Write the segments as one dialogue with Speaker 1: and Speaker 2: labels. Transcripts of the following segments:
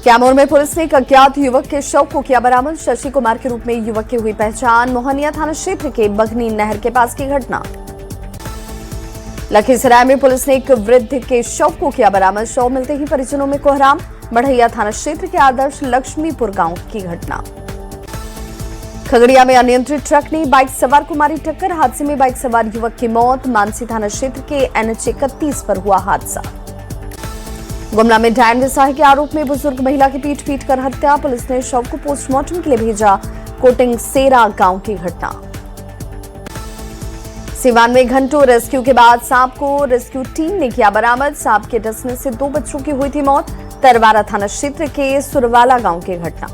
Speaker 1: कैमूर में पुलिस ने एक अज्ञात युवक के शव को किया बरामद। शशि कुमार के रूप में युवक की हुई पहचान। मोहनिया थाना क्षेत्र के बघनी नहर के पास की घटना। लखीसराय में पुलिस ने एक वृद्ध के शव को किया बरामद। शव मिलते ही परिजनों में कोहराम। बढ़ैया थाना क्षेत्र के आदर्श लक्ष्मीपुर गांव की घटना। खगड़िया में अनियंत्रित ट्रक ने बाइक सवार को मारी टक्कर। हादसे में बाइक सवार युवक की मौत। मानसी थाना क्षेत्र के NH 31 पर हुआ हादसा। गुमला में डायन विसाही के आरोप में बुजुर्ग महिला की पीट कर हत्या। पुलिस ने शव को पोस्टमार्टम के लिए भेजा। कोटिंग सेरा गांव की घटना। सिवान में घंटों रेस्क्यू के बाद सांप को रेस्क्यू टीम ने किया बरामद। सांप के डसने से 2 बच्चों की हुई थी मौत। तरवारा थाना क्षेत्र के सुरवाला गांव की घटना।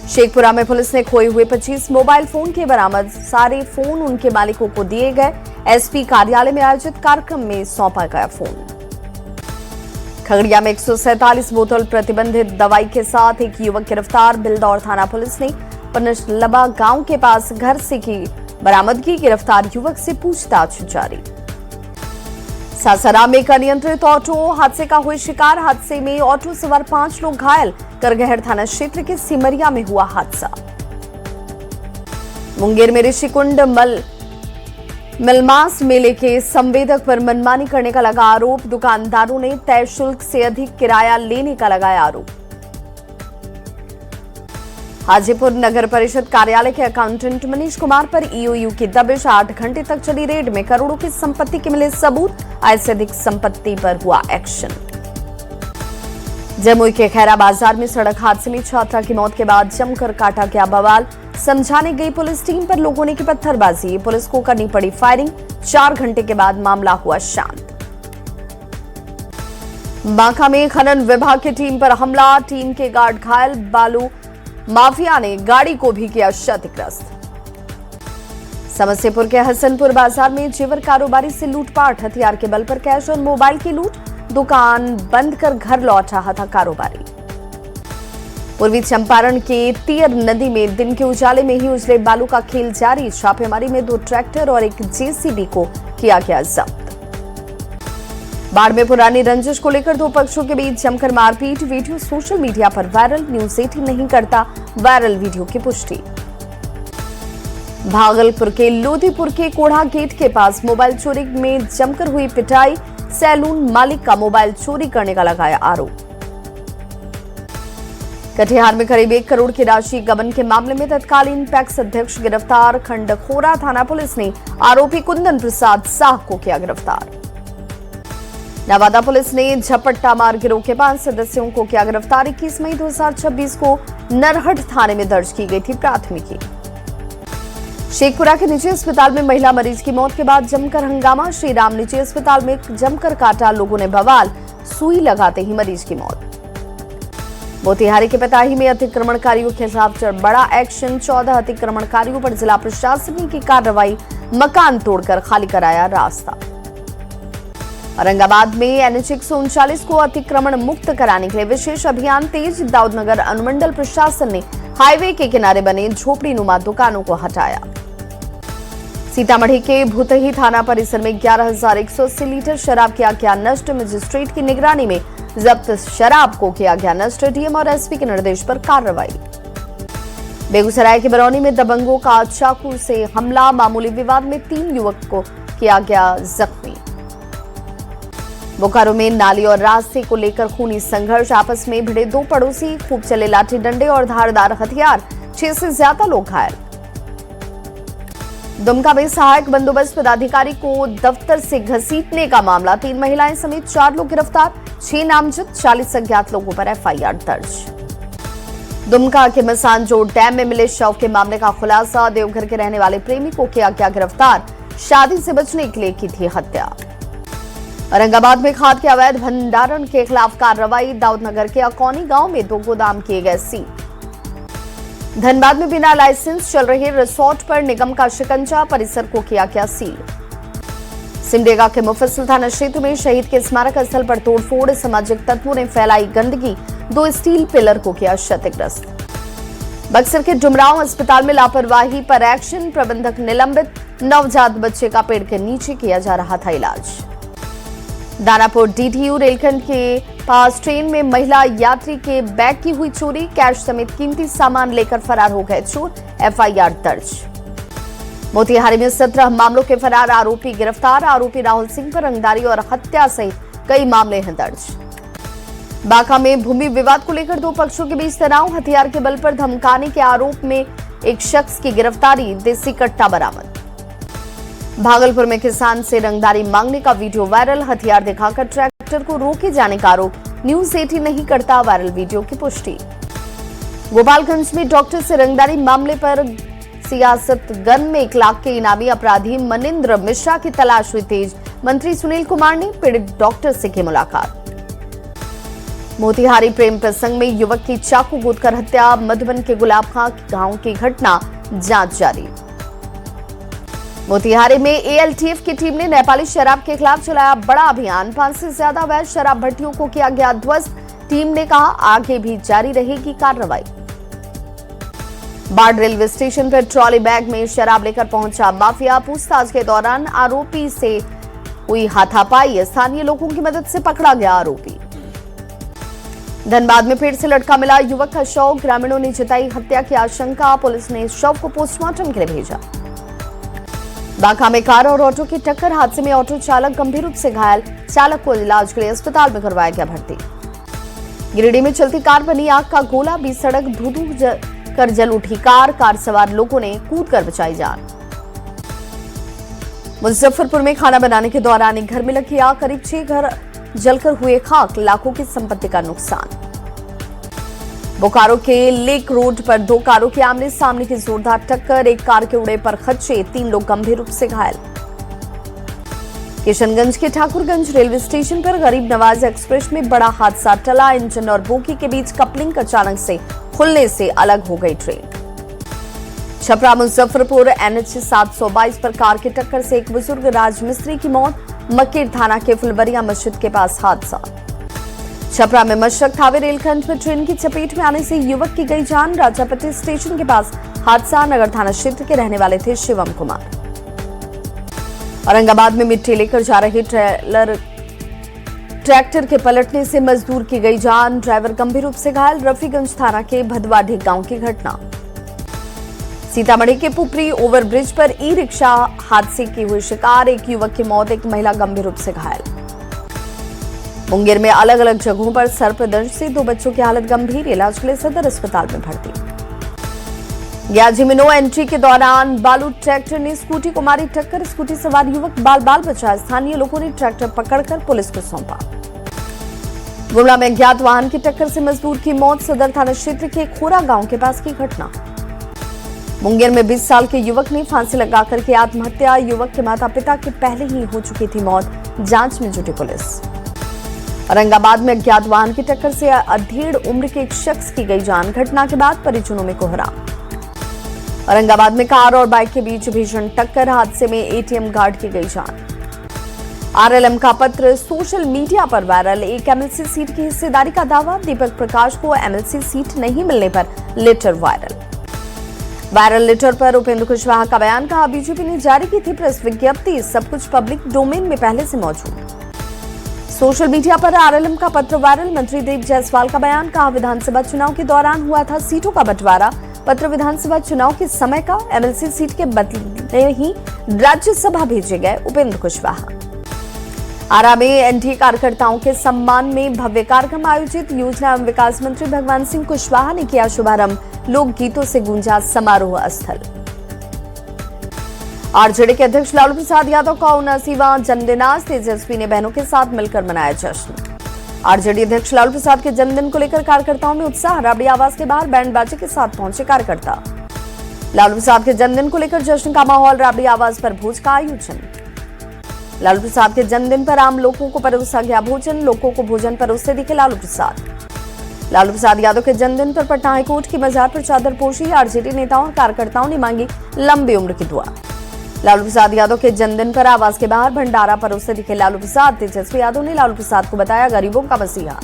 Speaker 1: शेखपुरा में पुलिस ने खोए हुए 25 मोबाइल फोन के बरामद। सारे फोन उनके मालिकों को दिए गए। SP कार्यालय में आयोजित कार्यक्रम में सौंपा गया फोन। खगड़िया में 147 बोतल प्रतिबंधित दवाई के साथ एक युवक गिरफ्तार। बिलदौर थाना पुलिस ने पनसलबा गांव के पास घर से की बरामदगी। गिरफ्तार युवक से पूछताछ जारी। सासाराम में एक अनियंत्रित ऑटो हादसे का हुए शिकार। हादसे में ऑटो सवार 5 लोग घायल। करगहर थाना क्षेत्र के सिमरिया में हुआ हादसा। मुंगेर में ऋषिकुंड मलमास मेले के संवेदक पर मनमानी करने का लगा आरोप। दुकानदारों ने तय शुल्क से अधिक किराया लेने का लगाया आरोप। हाजीपुर नगर परिषद कार्यालय के अकाउंटेंट मनीष कुमार पर EOU की दबिश। 8 घंटे तक चली रेड में करोड़ों की संपत्ति के मिले सबूत। आय से अधिक संपत्ति पर हुआ एक्शन। जमुई के खैरा बाजार में सड़क हादसे में छात्रा की मौत के बाद जमकर काटा गया बवाल। समझाने गई पुलिस टीम पर लोगों ने की पत्थरबाजी। पुलिस को करनी पड़ी फायरिंग। 4 घंटे के बाद मामला हुआ शांत। बांका में खनन विभाग की टीम पर हमला। टीम के गार्ड घायल। बालू माफिया ने गाड़ी को भी किया क्षतिग्रस्त। समस्तीपुर के हसनपुर बाजार में जेवर कारोबारी से लूटपाट। हथियार के बल पर कैश और मोबाइल की लूट। दुकान बंद कर घर लौट रहा था कारोबारी। पूर्वी चंपारण के तीयर नदी में दिन के उजाले में ही उजले बालू का खेल जारी। छापेमारी में 2 ट्रैक्टर और एक JCB को किया गया जब्त। बाढ़ में पुरानी रंजिश को लेकर 2 पक्षों के बीच जमकर मारपीट। वीडियो सोशल मीडिया पर वायरल। न्यूज़ 18 नहीं करता वायरल वीडियो की पुष्टि। भागलपुर के लोधीपुर के कोढ़ा गेट के पास मोबाइल चोरी में जमकर हुई पिटाई। सैलून मालिक का मोबाइल चोरी करने का लगाया आरोप। कटिहार में करीब 1 करोड़ की राशि गबन के मामले में तत्कालीन पैक्स अध्यक्ष गिरफ्तार। खंडखोरा थाना पुलिस ने आरोपी कुंदन प्रसाद साह को किया गिरफ्तार। नवादा पुलिस ने झपट्टा मार गिरोह के 5 सदस्यों को किया गिरफ्तार। 21 मई 2026 को नरहट थाने में दर्ज की गई थी प्राथमिकी। शेखपुरा के निजी अस्पताल में महिला मरीज की मौत के बाद जमकर हंगामा। श्रीराम निजी अस्पताल में जमकर काटा लोगों ने बवाल। सुई लगाते ही मरीज की मौत। मोतिहारी के पताही में अतिक्रमणकारियों के खिलाफ बड़ा एक्शन। 14 अतिक्रमणकारियों पर जिला प्रशासन की कार्रवाई। मकान तोड़कर खाली कराया रास्ता। औरंगाबाद में NH 139 को अतिक्रमण मुक्त कराने के लिए विशेष अभियान तेज। दाऊदनगर अनुमंडल प्रशासन ने हाईवे के किनारे बने झोपड़ी नुमा दुकानों को हटाया। सीतामढ़ी के भूतही थाना परिसर में 11,180 लीटर शराब किया गया नष्ट। मजिस्ट्रेट की निगरानी में जब्त शराब को किया गया नष्ट। DM और SP के निर्देश पर कार्रवाई। बेगूसराय के बरौनी में दबंगों का चाकू से हमला। मामूली विवाद में 3 युवक को किया गया जख्मी। बोकारो में नाली और रास्ते को लेकर खूनी संघर्ष। आपस में भिड़े 2 पड़ोसी। खूब चले लाठी डंडे और धारदार हथियार। 6 से ज्यादा लोग घायल। दुमका में सहायक बंदोबस्त पदाधिकारी को दफ्तर से घसीटने का मामला। 3 महिलाएं समेत 4 लोग गिरफ्तार। 6 नामजद। 40 अज्ञात लोगों पर FIR दर्ज। दुमका के मसानजोड़ डैम में मिले शव के मामले का खुलासा। देवघर के रहने वाले प्रेमी को किया गया गिरफ्तार। शादी से बचने के लिए की थी हत्या। औरंगाबाद में खाद के अवैध भंडारण के खिलाफ कार्रवाई। दाऊदनगर के अकौनी गांव में 2 गोदाम किए गए सील। धनबाद में बिना लाइसेंस चल रहे रिसोर्ट पर निगम का शिकंजा। परिसर को किया गया सील। सिमडेगा के मुफस्सिल थाना क्षेत्र में शहीद के स्मारक स्थल पर तोड़फोड़। सामाजिक तत्वों ने फैलाई गंदगी। 2 स्टील पिलर को किया क्षतिग्रस्त। बक्सर के डुमरांव अस्पताल में लापरवाही पर एक्शन। प्रबंधक निलंबित। नवजात बच्चे का पेड़ के नीचे किया जा रहा था इलाज। दानापुर DTU रेलखंड के पास ट्रेन में महिला यात्री के बैग की हुई चोरी, कैश समेत कीमती सामान लेकर फरार हो गए चोर, एफआईआर दर्ज। मोतिहारी में 17 मामलों के फरार आरोपी गिरफ्तार, आरोपी राहुल सिंह पर रंगदारी और हत्या सहित कई मामले हैं दर्ज। बांका में भूमि विवाद को लेकर दो पक्षों के बीच तनाव, हथियार के बल पर धमकाने के आरोप में एक शख्स की गिरफ्तारी, देसी कट्टा बरामद। भागलपुर में किसान से रंगदारी मांगने का वीडियो वायरल, हथियार दिखाकर ट्रैक्टर को रोके जाने का आरोप, न्यूज 18 नहीं करता वायरल वीडियो की पुष्टि। गोपालगंज में डॉक्टर से रंगदारी मामले पर सियासतगन में 1 लाख के इनामी अपराधी मनिंद्र मिश्रा की तलाश हुई तेज, मंत्री सुनील कुमार ने पीड़ित डॉक्टर से की मुलाकात। मोतिहारी प्रेम प्रसंग में युवक की चाकू गोदकर हत्या, मधुबन के गुलाब खां गांव की घटना, जांच जारी। मोतिहारी में एएलटीएफ की टीम ने नेपाली शराब के खिलाफ चलाया बड़ा अभियान, 5 से ज्यादा अवैध शराब भट्टियों को किया गया ध्वस्त, टीम ने कहा आगे भी जारी रहेगी कार्रवाई। बाढ़ रेलवे स्टेशन पर ट्रॉली बैग में शराब लेकर पहुंचा माफिया, पूछताछ के दौरान आरोपी से हुई हाथापाई, स्थानीय लोगों की मदद से पकड़ा गया आरोपी। धनबाद में पेड़ से लटका मिला युवक का शव, ग्रामीणों ने जताई हत्या की आशंका, पुलिस ने शव को पोस्टमार्टम के लिए भेजा। बांका में कार और ऑटो की टक्कर, हादसे में ऑटो चालक गंभीर रूप से घायल, चालक को इलाज के लिए अस्पताल में करवाया गया भर्ती। गिरिडीह में चलती कार बनी आग का गोला, बीच सड़क धू कर जल उठी कार सवार लोगों ने कूद कर बचाई जान। मुजफ्फरपुर में खाना बनाने के दौरान एक घर में लगी आग, करीब 6 घर जलकर हुए खाक, लाखों की संपत्ति का नुकसान। बोकारो के लेक रोड पर 2 कारों के आमने सामने की जोरदार टक्कर, एक कार के उड़े पर खदशे, 3 लोग गंभीर रूप से घायल। किशनगंज के ठाकुरगंज रेलवे स्टेशन पर गरीब नवाज एक्सप्रेस में बड़ा हादसा टला, इंजन और बोगी के बीच कपलिंग अचानक से खुलने से अलग हो गई ट्रेन। छपरा मुजफ्फरपुर NH 722 पर कार की टक्कर से एक बुजुर्ग राजमिस्त्री की मौत, मकेर थाना के फुलबरिया मस्जिद के पास हादसा। छपरा में मशरक थावे रेलखंड में ट्रेन की चपेट में आने से युवक की गई जान, राजापट्टी स्टेशन के पास हादसा, नगर थाना क्षेत्र के रहने वाले थे शिवम कुमार। औरंगाबाद में मिट्टी लेकर जा रहे ट्रैक्टर के पलटने से मजदूर की गई जान, ड्राइवर गंभीर रूप से घायल, रफीगंज थाना के भदवाढी गांव की घटना। सीतामढ़ी के पुपरी ओवरब्रिज पर ई रिक्शा हादसे की हुई शिकार, एक युवक की मौत, एक महिला गंभीर रूप से घायल। मुंगेर में अलग अलग जगहों पर सर्पदंश से 2 बच्चों की हालत गंभीर, इलाज के लिए सदर अस्पताल में भर्ती। ग्याजी में नो एंट्री के दौरान बालू ट्रैक्टर ने स्कूटी को मारी टक्कर, स्कूटी सवार युवक बाल बचा, स्थानीय लोगों ने ट्रैक्टर पकड़कर पुलिस को सौंपा। गुमला में अज्ञात वाहन की टक्कर से मजदूर की मौत, सदर थाना क्षेत्र के खोरा गांव के पास की घटना। मुंगेर में 20 साल के युवक ने फांसी लगाकर की आत्महत्या, युवक के माता पिता की पहले ही हो चुकी थी मौत, जांच में जुटी पुलिस। औरंगाबाद में अज्ञात वाहन की टक्कर से अधेड़ उम्र के एक शख्स की गई जान, घटना के बाद परिजनों में कोहराम। औरंगाबाद में कार और बाइक के बीच भीषण टक्कर, हादसे में एटीएम गार्ड की गई जान। आरएलएम का पत्र सोशल मीडिया पर वायरल, एक एमएलसी सीट की हिस्सेदारी का दावा, दीपक प्रकाश को एमएलसी सीट नहीं मिलने पर लेटर वायरल लेटर पर उपेंद्र कुशवाहा का बयान, कहा बीजेपी ने जारी की थी प्रेस विज्ञप्ति, सब कुछ पब्लिक डोमेन में पहले से मौजूद। सोशल मीडिया पर आरएलएम का पत्र वायरल, मंत्री देव जायसवाल का बयान, कहा विधानसभा चुनाव के दौरान हुआ था सीटों का बंटवारा, पत्र विधानसभा चुनाव के समय का, एमएलसी सीट के बदले ही राज्यसभा भेजे गए उपेंद्र कुशवाहा। आरा में एनडीए कार्यकर्ताओं के सम्मान में भव्य कार्यक्रम आयोजित, योजना एवं विकास मंत्री भगवान सिंह कुशवाहा ने किया शुभारंभ, लोकगीतों से गूंजा समारोह स्थल। आरजेडी के अध्यक्ष लालू प्रसाद यादव का 79वां जन्मदिन, आज तेजस्वी ने बहनों के साथ मिलकर मनाया जश्न। आरजेडी अध्यक्ष लालू प्रसाद के जन्मदिन को लेकर कार्यकर्ताओं में उत्साह, राबड़ी आवास के बाहर बैंड बाजे के साथ पहुंचे कार्यकर्ता। लालू प्रसाद के जन्मदिन को लेकर जश्न का माहौल, राबड़ी आवास पर भोज का आयोजन। लालू प्रसाद के जन्मदिन पर आम लोगों को परोसा गया भोजन, लोगों को भोजन परोसते दिखे लालू प्रसाद। लालू प्रसाद यादव के जन्मदिन पर पटना हाईकोर्ट की मजार पर चादर पोशी, आरजेडी नेताओं और कार्यकर्ताओं ने मांगी लंबी उम्र की दुआ। लालू प्रसाद यादव के जन्मदिन पर आवास के बाहर भंडारा परोसते दिखे लालू प्रसाद, तेजस्वी यादव ने लालू प्रसाद को बताया गरीबों का मसीहा।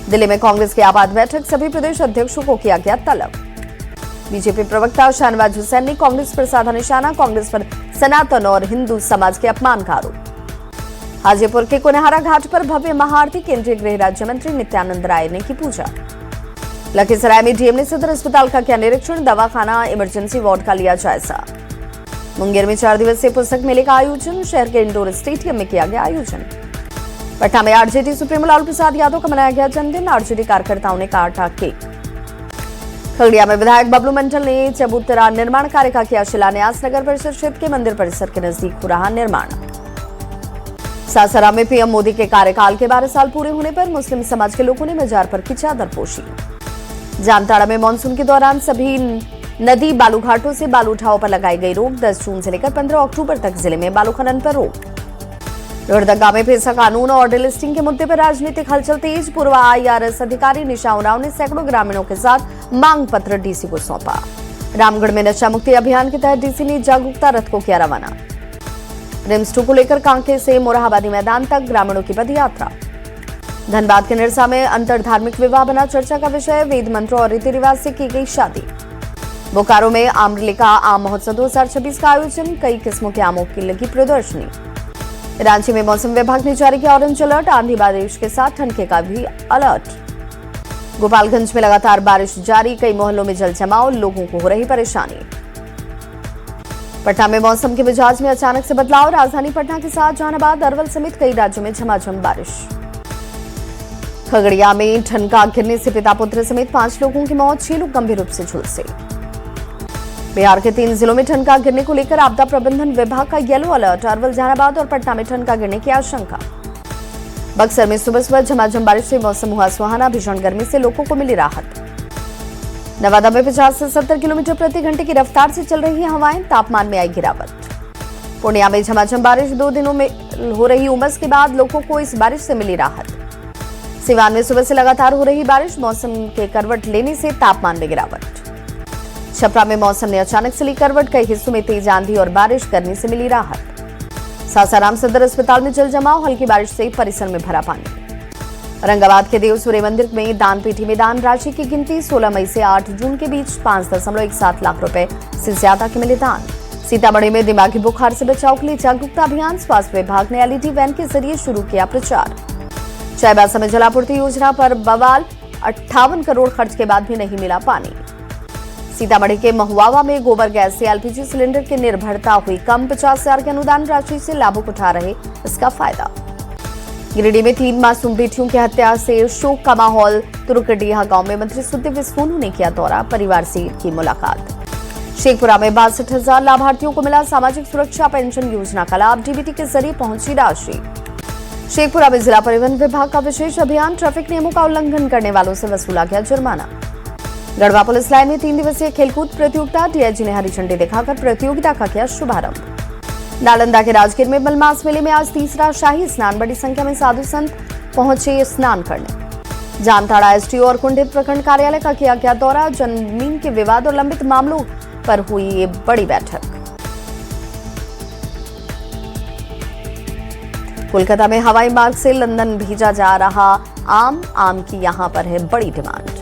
Speaker 1: दिल्ली में कांग्रेस की आपात बैठक, सभी प्रदेश अध्यक्षों को किया गया तलब। बीजेपी प्रवक्ता शाहनवाज हुसैन ने कांग्रेस पर साधा निशाना, कांग्रेस पर सनातन और हिंदू समाज के अपमान का आरोप। हाजीपुर के कुनहारा घाट पर भव्य महाआरती, केंद्रीय गृह राज्य मंत्री नित्यानंद राय ने की पूजा। लखीसराय में डीएम ने सदर अस्पताल का किया निरीक्षण, दवाखाना इमरजेंसी वार्ड का लिया जायजा। मुंगेर में 4 दिवसीय पुस्तक मेले का आयोजन, शहर के इंडोर स्टेडियम में किया गया आयोजन। पटना में आरजेडी सुप्रीमो लालू प्रसाद यादव का मनाया गया जन्मदिन, आरजेडी कार्यकर्ताओं ने काटा केक। खगड़िया में विधायक बबलू मंडल ने चबूतरा निर्माण कार्य का किया शिलान्यास, नगर परिषद क्षेत्र के मंदिर परिसर के नजदीक हो रहा निर्माण। सासाराम में पीएम मोदी के कार्यकाल के 12 साल पूरे होने पर मुस्लिम समाज के लोगों ने मजार पर की चादर पोशी। जामताड़ा में मानसून के दौरान सभी नदी बालूघाटों से बालू उठाव पर लगाई गई रोक, 10 जून से लेकर 15 अक्टूबर तक जिले में बालू खनन पर रोक। लोहरदगा में पेशा कानून और डिलिस्टिंग के मुद्दे पर राजनीतिक हलचल तेज, पूर्व IRS अधिकारी निशा उरांव ने सैकड़ों ग्रामीणों के साथ मांग पत्र डीसी को सौंपा। रामगढ़ में नशा मुक्ति अभियान के तहत डीसी ने जागरूकता रथ को किया रवाना। रिम्स 2 को लेकर कांके से मोरहाबादी मैदान तक ग्रामीणों की पद यात्रा। धनबाद के निरसा में अंतर धार्मिक विवाह बना चर्चा का विषय, वेद मंत्रों और रीति रिवाज से की गई शादी। बोकारो में आम्रलिका आम महोत्सव 2026 का आयोजन, कई किस्मों के आमों की लगी प्रदर्शनी। रांची में मौसम विभाग ने जारी किया ऑरेंज अलर्ट, आंधी बारिश के साथ ठंडके का भी अलर्ट। गोपालगंज में लगातार बारिश जारी, कई मोहल्लों में जल जमाव, लोगों को हो रही परेशानी। पटना में मौसम के मिजाज में अचानक से बदलाव, राजधानी पटना के साथ जहानाबाद, अरवल समेत कई राज्यों में झमाझम बारिश। खगड़िया में ठनका गिरने से पिता पुत्र समेत 5 लोगों की मौत, 6 लोग गंभीर रूप से झुलसे। बिहार के 3 जिलों में ठनका गिरने को लेकर आपदा प्रबंधन विभाग का येलो अलर्ट, अरवल, जहानाबाद और पटना में ठनका गिरने की आशंका। बक्सर में सुबह झमाझम बारिश से मौसम हुआ सुहाना, भीषण गर्मी से लोगों को मिली राहत। नवादा में 50 से 70 किलोमीटर प्रति घंटे की रफ्तार से चल रही हवाएं, तापमान में आई गिरावट। पूर्णिया में झमाझम बारिश, 2 दिनों में हो रही उमस के बाद लोगों को इस बारिश से मिली राहत। सिवान में सुबह से लगातार हो रही बारिश, मौसम के करवट लेने से तापमान में गिरावट। छपरा में मौसम ने अचानक से ली करवट, कई हिस्सों में तेज आंधी और बारिश, गर्मी से मिली राहत। सासाराम सदर अस्पताल में जल जमाव, हल्की बारिश से परिसर में भरा पानी। औरंगाबाद के देव सूर्य मंदिर में दान पेटी में दान राशि की गिनती, 16 मई से 8 जून के बीच 5.17 लाख रुपए से ज्यादा के मिले दान। सीतामढ़ी में दिमागी बुखार से बचाव के लिए जागरूकता अभियान, स्वास्थ्य विभाग ने LED वैन के जरिए शुरू किया प्रचार। चाईबासा में जलापूर्ति योजना पर बवाल, 58 करोड़ खर्च के बाद भी नहीं मिला पानी। सीतामढ़ी के महुआवा में गोबर गैस से LPG सिलेंडर की निर्भरता हुई कम, 50,000 की अनुदान राशि से लाभुक उठा रहे इसका फायदा। गिरिडीह में 3 मासूम बेटियों की हत्या से शोक का माहौल, तुर्कडीहा गांव में मंत्री सुदेव सोनू ने किया दौरा, परिवार से की मुलाकात। शेखपुरा में 62,000 लाभार्थियों को मिला सामाजिक सुरक्षा पेंशन योजना का लाभ, DBT के जरिए पहुंची राशि। शेखपुरा में जिला परिवहन विभाग का विशेष अभियान, ट्रैफिक नियमों का उल्लंघन करने वालों से वसूला गया जुर्माना। गढ़वा पुलिस लाइन में 3 दिवसीय खेलकूद प्रतियोगिता, DIG ने हरी झंडी दिखाकर प्रतियोगिता का किया शुभारंभ। नालंदा के राजगीर में मलमास मेले में आज तीसरा शाही स्नान, बड़ी संख्या में साधु संत पहुंचे स्नान करने। जामताड़ा SDO और कुंडित प्रखंड कार्यालय का किया गया दौरा, जमीन के विवाद और लंबित मामलों पर हुई ये बड़ी बैठक। कोलकाता में हवाई मार्ग से लंदन भेजा जा रहा आम की यहां पर है बड़ी डिमांड।